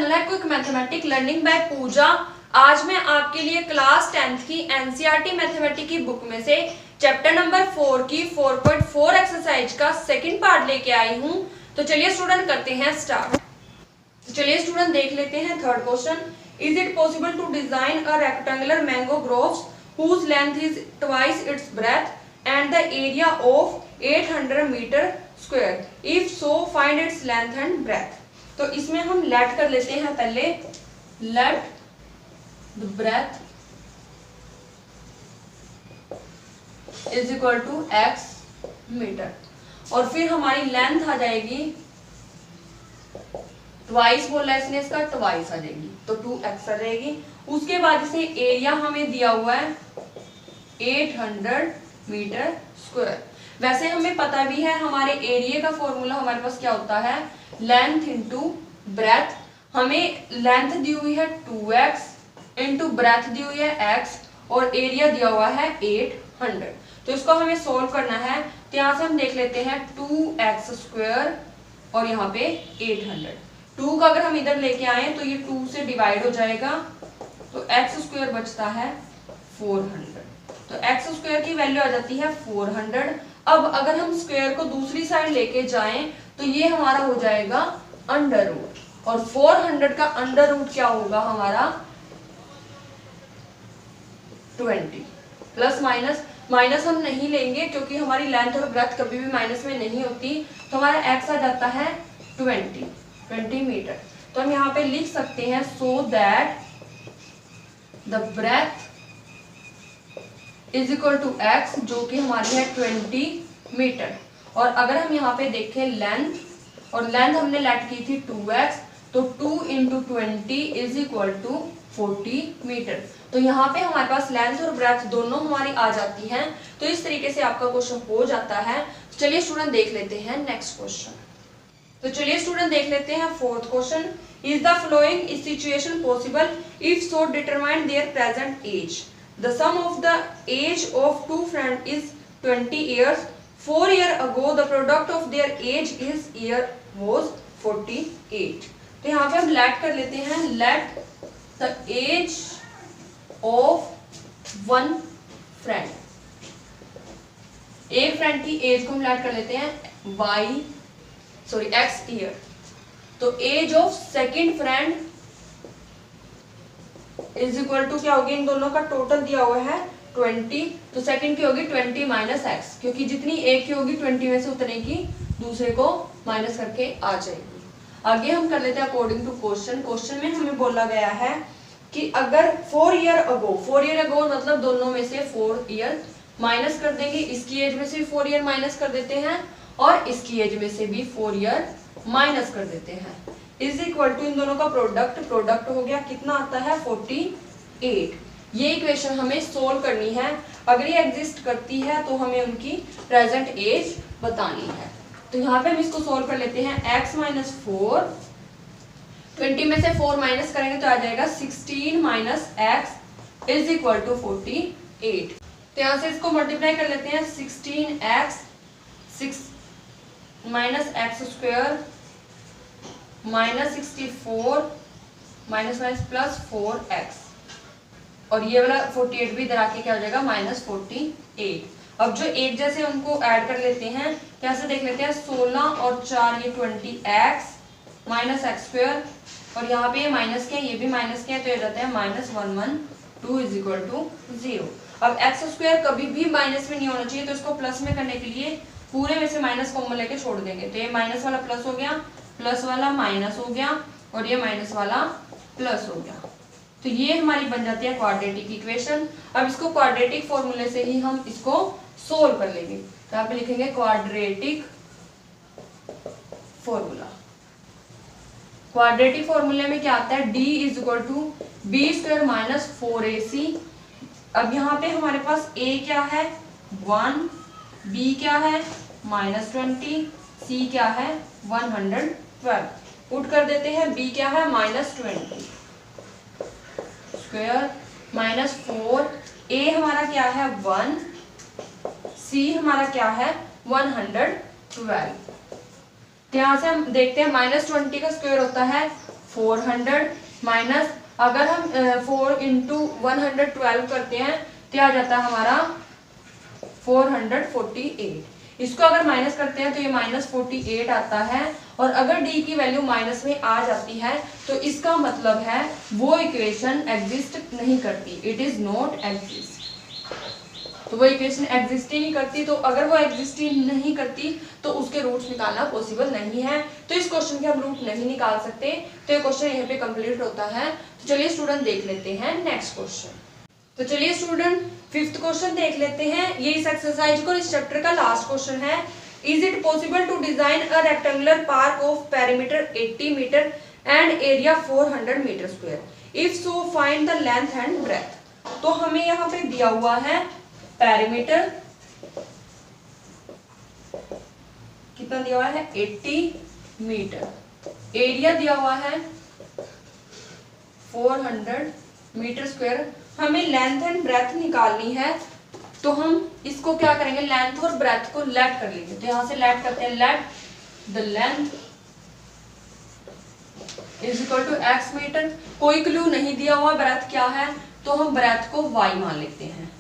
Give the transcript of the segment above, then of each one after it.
Channel है quick mathematic learning by पूजा। आज मैं आपके लिए क्लास 10th की एनसीईआरटी मैथमेटिक्स की बुक में से चैप्टर नंबर 4 की 4.4 एक्सरसाइज का सेकंड पार्ट लेके आई हूं। तो चलिए स्टूडेंट करते हैं स्टार्ट। तो चलिए स्टूडेंट देख लेते हैं third question. Is it possible to design a rectangular mango groves whose length is twice its breadth and the area of 800 metre square? If so find its length and breadth. तो इसमें हम let कर लेते हैं पहले, let the breadth is equal to x metre और फिर हमारी लेंथ आ जाएगी, ट्वाइस बोला है इसने, इसका ट्वाइस आ जाएगी तो 2x आ जाएगी। उसके बाद इसे एरिया हमें दिया हुआ है 800 मीटर स्क्वायर। वैसे हमें पता भी है हमारे एरिया का फॉर्मूला हमारे पास क्या होता है, लेंथ इंटू ब्रेथ। हमें लेंथ दी हुई है 2x इंटू ब्रेथ दी हुई है x और एरिया दिया हुआ है 800। तो इसको हमें सोल्व करना है। तो यहाँ से हम देख लेते हैं 2x स्क्वायर और यहाँ पे 800। 2 का अगर हम इधर लेके आए तो ये 2 से डिवाइड हो जाएगा तो x स्क्वायर बचता है 400। तो x स्क्वायर की वैल्यू आ जाती है 400। अब अगर हम स्क्वायर को दूसरी साइड लेके जाएं तो ये हमारा हो जाएगा अंडर रूट और 400 का अंडर रूट क्या होगा हमारा 20। प्लस माइनस, माइनस हम नहीं लेंगे क्योंकि हमारी लेंथ और ब्रेथ कभी भी माइनस में नहीं होती। तो हमारा x आ जाता है 20 मीटर। तो हम यहाँ पे लिख सकते हैं so that the breadth is equal to x, जो कि हमारी है 20 मीटर। और अगर हम यहाँ पे देखें लेंथ, और लेंथ हमने लेट की थी 2x, तो 2 into 20 is equal to 40 metre. तो यहाँ पे हमारे पास लेंथ और ब्रेथ दोनों हमारी आ जाती हैं। तो इस तरीके से आपका क्वेश्चन हो जाता है। चलिए स्टूडेंट देख लेते हैं नेक्स्ट क्वेश्चन। तो चलिए स्टूडेंट देख लेते हैं fourth question. Is the following situation possible? If so determine their present age. The sum of the age of two friends is 20 years. 4 years ago, the product of their age is year was 48. तो यहाँ पे हम let कर लेते हैं, let the age of one friend. एक friend की age को हम let कर लेते हैं x year. तो age of second friend is equal to क्या होगी, इन दोनों का टोटल दिया हुआ है 20। तो सेकंड की होगी 20 माइनस एक्स, क्योंकि जितनी एक की होगी 20 में से उतने की दूसरे को माइनस करके आ जाएगी। आगे हम कर लेते हैं अकॉर्डिंग टू क्वेश्चन। क्वेश्चन में हमें बोला गया है कि अगर 4 ईयर अगो मतलब दोनों में से 4 ईयर माइनस कर देंगे, इसकी एज में से भी 4 ईयर माइनस कर देते हैं और इसकी एज में से भी 4 ईयर माइनस कर देते हैं, इज इक्वल टू इन दोनों का प्रोडक्ट हो गया, कितना आता है 48। ये इक्वेशन हमें सोल्व करनी है। अगर ये एग्जिस्ट करती है तो हमें उनकी प्रेजेंट एज बतानी है। तो यहाँ पे हम इसको सोल्व कर लेते हैं। x माइनस 4, 20 में से 4 माइनस करेंगे तो आ जाएगा 16 minus x is equal to 48। तो यहाँ से इसको मल्टीप्लाई कर लेते हैं, 16x 6 minus x square minus 64 minus minus plus 4x और ये वाला 48 भी इधर आके क्या हो जाएगा माइनस 48। अब जो एक जैसे उनको ऐड कर लेते हैं, कैसे देख लेते हैं, 16 और 4 ये 20x माइनस एक्स स्क्वायर और यहाँ पे ये माइनस के, ये भी माइनस के, तो ये जाते हैं माइनस 112 इज इक्वल टू 0। अब एक्स स्क्वायर कभी भी माइनस में नहीं होना चाहिए, तो इसको प्लस में करने के लिए पूरे में से माइनस कॉमन लेके छोड़ देंगे। तो ये माइनस वाला प्लस हो गया, प्लस वाला माइनस हो गया और ये माइनस वाला प्लस हो गया। तो ये हमारी बन जाती है क्वाड्रेटिक इक्वेशन। अब इसको क्वाड्रेटिक फॉर्मूले से ही हम इसको सोल्व कर लेंगे। तो यहाँ पे लिखेंगे क्वाड्रेटिक फॉर्मूला। क्वाड्रेटिक फॉर्मूले में क्या आता है, d is equal to B square minus 4ac। अब यहाँ पे हमारे पास a क्या है 1, b क्या है माइनस 20, c क्या है 112। पुट कर देते हैं, b क्या है माइनस 20 स्क्वायर माइनस 4, a हमारा क्या है 1, c हमारा क्या है 112। तो यहाँ से हम देखते हैं माइनस 20 का स्क्वायर होता है 400 माइनस, अगर हम 4 इंटू 112 करते हैं तो आ जाता है हमारा 448। इसको अगर माइनस करते हैं तो ये -48 आता है, और अगर डी की वैल्यू माइनस में आ जाती है तो इसका मतलब है वो इक्वेशन एग्जिस्ट नहीं करती, इट इज नॉट एग्जिस्ट। तो वो इक्वेशन एग्जिस्ट ही नहीं करती, तो अगर वो एग्जिस्ट ही नहीं करती तो उसके रूट्स निकालना पॉसिबल नहीं है। तो इस क्वेश्चन के हम रूट नहीं निकाल सकते, तो ये क्वेश्चन यहाँ पे कंप्लीट होता है। तो चलिए स्टूडेंट देख लेते हैं नेक्स्ट क्वेश्चन। तो चलिए स्टूडेंट फिफ्थ क्वेश्चन देख लेते हैं। ये इस एक्सरसाइज को इस चैप्टर का लास्ट क्वेश्चन है। Is it possible to design a rectangular park of perimeter 80 metre and area 400 metre square, if so find the length and breadth. तो हमें यहाँ पे दिया हुआ है पेरीमीटर कितना दिया हुआ है 80 मीटर, एरिया दिया हुआ है 400 मीटर स्क्वायर, हमें लेंथ एंड ब्रेथ निकालनी है। तो हम इसको क्या करेंगे, लेंथ और ब्रेथ को लेट कर लेंगे। तो यहां से लेट करते हैं, let the length is equal to x metre. कोई क्लू नहीं दिया हुआ ब्रेथ क्या है, तो हम ब्रेथ को y मान लेते हैं,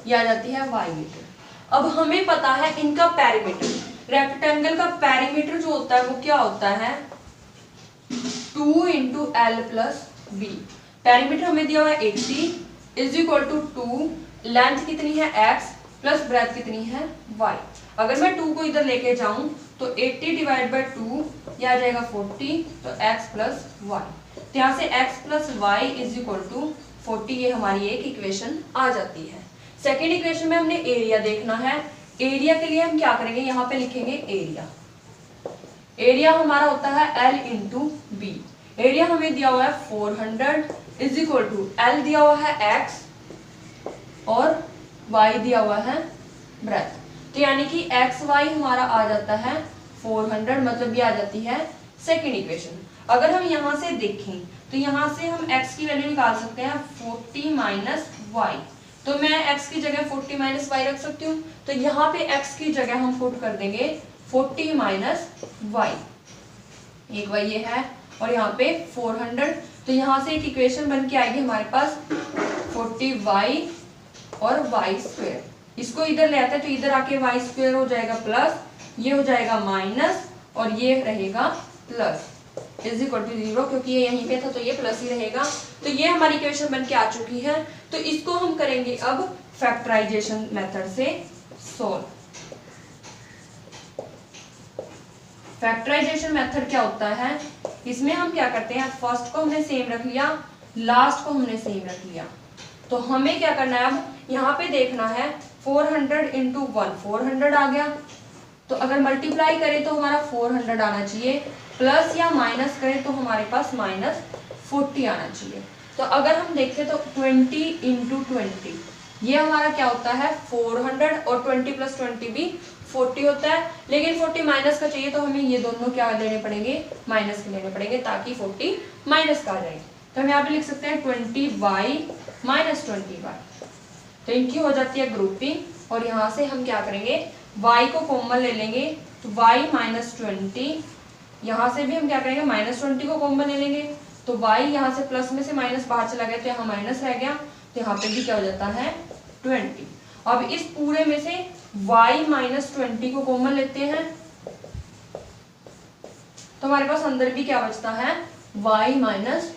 ये आ जाती है y मीटर। अब हमें पता है इनका पेरीमीटर, रेक्टेंगल का पेरीमीटर जो होता है वो क्या होता है 2 into L plus B. Perimeter हमें दिया हुआ है 80 इज इक्वल टू 2, लेंथ कितनी है x प्लस ब्रेथ कितनी है y। अगर मैं 2 को इधर लेके जाऊं तो 80 डिवाइड बाई 2 ये आ जाएगा 40, तो x प्लस y। तो यहाँ से x plus y is equal to 40, ये हमारी एक इक्वेशन आ जाती है। सेकेंड इक्वेशन में हमने एरिया देखना है। एरिया के लिए हम क्या करेंगे, यहाँ पे लिखेंगे एरिया। एरिया हमारा होता है L इंटू बी। एरिया हमें दिया हुआ है 400 इज इक्वल टू L दिया हुआ है x और y दिया हुआ है ब्रेथ। तो यानी कि एक्स वाई हमारा आ जाता है 400, मतलब ये आ जाती है सेकेंड इक्वेशन। अगर हम यहाँ से देखें तो यहाँ से हम x की वैल्यू निकाल सकते हैं 40 माइनस वाई। तो मैं x की जगह 40 माइनस वाई रख सकती हूँ, तो यहाँ पे x की जगह हम पुट कर देंगे 40 माइनस वाई, एक वाई ये है और यहाँ पे 400। तो यहाँ से एक इक्वेशन बन के आएगी हमारे पास 40y और y स्क्वायर। इसको इधर ले आते हैं तो इधर आके y स्क्वायर हो जाएगा प्लस, ये हो जाएगा माइनस और ये रहेगा प्लस, इज इक्वल टू 0, क्योंकि ये यहीं पे था तो ये प्लस ही रहेगा। तो ये हमारी इक्वेशन बन के आ चुकी है। तो इसको हम करेंगे अब फैक्टराइजेशन मेथड से सोल्व। फैक्टराइजेशन मेथड क्या होता है, इसमें हम क्या करते हैं, फर्स्ट को हमने सेम रख लिया, लास्ट को हमने सेम रख लिया। तो हमें क्या करना है, अब यहाँ पे देखना है 400 इंटू 1 400 आ गया। तो अगर मल्टीप्लाई करें तो हमारा 400 आना चाहिए, प्लस या माइनस करें तो हमारे पास -40 आना चाहिए। तो अगर हम देखें तो 20 इंटू 20 ये हमारा क्या होता है 400, और 20 प्लस 20 भी 40 होता है। लेकिन 40 माइनस का चाहिए तो हमें ये दोनों क्या लेने पड़ेंगे, माइनस के लेने पड़ेंगे, ताकि 40 माइनस का आ जाए। तो हम यहाँ पे लिख सकते हैं 20y माइनस 20y। तो इनकी हो जाती है ग्रुपिंग, और यहाँ से हम क्या करेंगे y को कॉमन ले लेंगे, तो y माइनस 20, यहाँ से भी हम क्या करेंगे -20 को कॉमन ले लेंगे, तो y यहाँ से प्लस में से माइनस बाहर चला गया तो यहाँ माइनस रह गया, तो यहाँ पे भी क्या हो जाता है 20। अब इस पूरे में से y माइनस 20 को कॉमन लेते हैं तो हमारे पास अंदर भी क्या बचता है y minus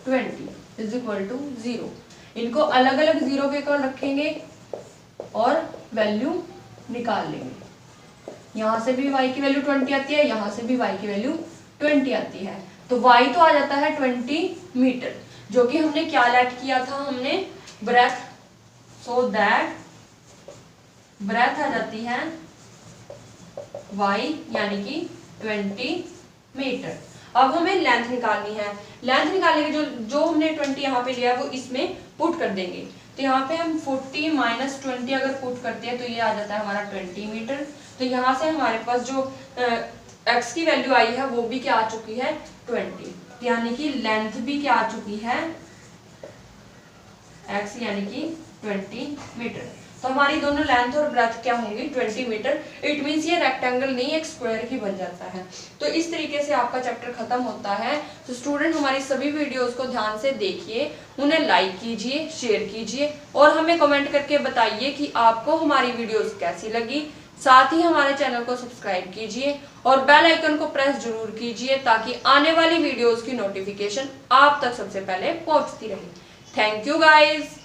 20 is equal to 0। इनको अलग अलग 0 के ऊपर रखेंगे और वैल्यू निकाल लेंगे। यहाँ से भी y की वैल्यू 20 आती है, यहाँ से भी y की वैल्यू 20 आती है। तो y तो आ जाता है 20 मीटर, जो कि हमने क्या लेट किया था, हमने ब्रेथ, सो दैट ब्रेथ आ जाती है y यानी कि 20 मीटर। अब हमें लेंथ निकालनी है। लेंथ निकालने के जो हमने 20 यहाँ पे लिया है वो इसमें पुट कर देंगे। तो यहाँ पे हम 40 माइनस 20 अगर पुट करते हैं तो ये आ जाता है हमारा 20 मीटर। तो यहाँ से हमारे पास जो x की वैल्यू आई है वो भी क्या आ चुकी है 20, यानी कि लेंथ भी क्या आ चुकी है x यानी कि 20 मीटर। तो हमारी दोनों लेंथ और ब्रेथ क्या होंगी 20 मीटर। इट मीन्स ये रेक्टेंगल नहीं एक स्क्वायर ही बन जाता है। तो इस तरीके से आपका चैप्टर खत्म होता है। तो स्टूडेंट हमारी सभी वीडियोस को ध्यान से देखिए, उन्हें लाइक कीजिए, शेयर कीजिए और हमें कमेंट करके बताइए कि आपको हमारी वीडियोस कैसी लगी। साथ ही हमारे चैनल को सब्सक्राइब कीजिए और बेल आइकन को प्रेस जरूर कीजिए ताकि आने वाली वीडियोस की नोटिफिकेशन आप तक सबसे पहले पहुंचती रहे। Thank you guys.